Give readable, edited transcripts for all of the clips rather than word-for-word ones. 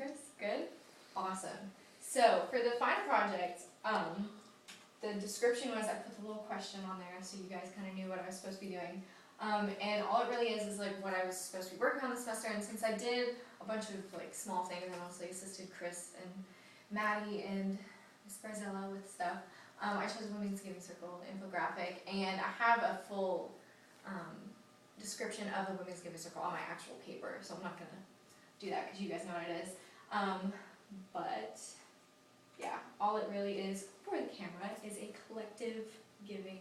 Chris? Good? Awesome. So for the final project, the description was I put the little question on there so you guys kind of knew what I was supposed to be doing. And all it really is like what I was supposed to be working on this semester, and since I did a bunch of like small things, I mostly assisted Chris and Maddie and Miss Barzella with stuff, I chose Women's Giving Circle infographic, and I have a full description of the Women's Giving Circle on my actual paper, so I'm not going to do that because you guys know what it is. But yeah, all it really is for the camera is a collective giving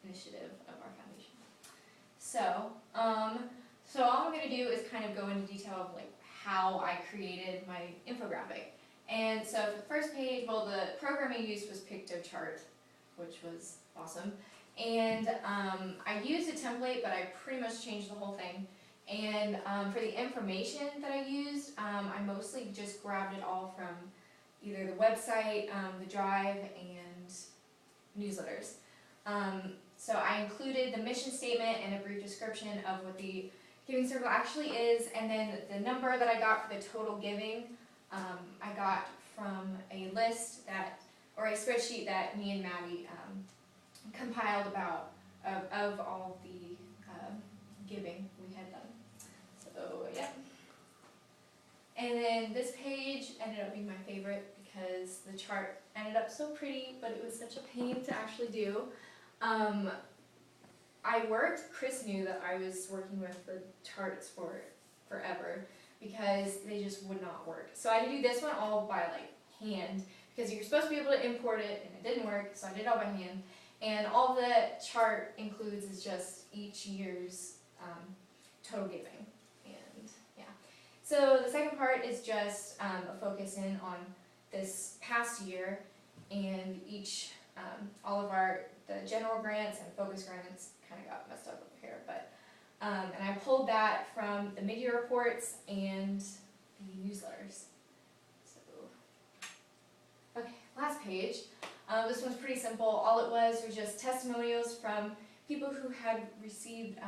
initiative of our foundation. So, all I'm going to do is kind of go into detail of like how I created my infographic. And so for the first page, well, the programming used was PictoChart, which was awesome. And I used a template, but I pretty much changed the whole thing. And for the information that I used, I mostly just grabbed it all from either the website, the drive, and newsletters. So I included the mission statement and a brief description of what the Giving Circle actually is, and then the number that I got for the total giving, I got from a list that, or a spreadsheet that me and Maddie compiled about of all the giving we had done. So yeah. And then this page ended up being my favorite because the chart ended up so pretty, but it was such a pain to actually do. Chris knew that I was working with the charts for forever because they just would not work. So I had to do this one all by like hand because you're supposed to be able to import it and it didn't work, so I did it all by hand. And all the chart includes is just each year's total giving. And yeah. So the second part is just a focus in on this past year and each, all of the general grants and focus grants kind of got messed up over here, but and I pulled that from the mid-year reports and the newsletters. So, okay, last page. This one's pretty simple. All it was just testimonials from people who had received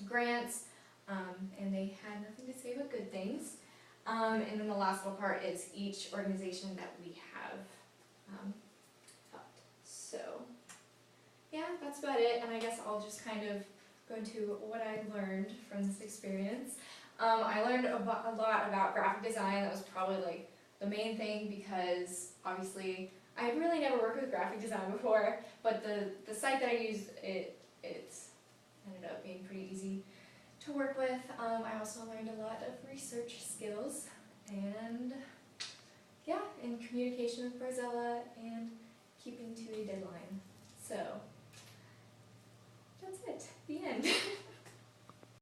grants, and they had nothing to say but good things. And then the last little part is each organization that we have helped. So, yeah, that's about it, and I guess I'll just kind of go into what I learned from this experience. I learned a lot about graphic design. That was probably like the main thing because obviously I had really never worked with graphic design before, but the site that I used, it's ended up being pretty easy to work with. I also learned a lot of research skills and yeah, in communication with Barzella and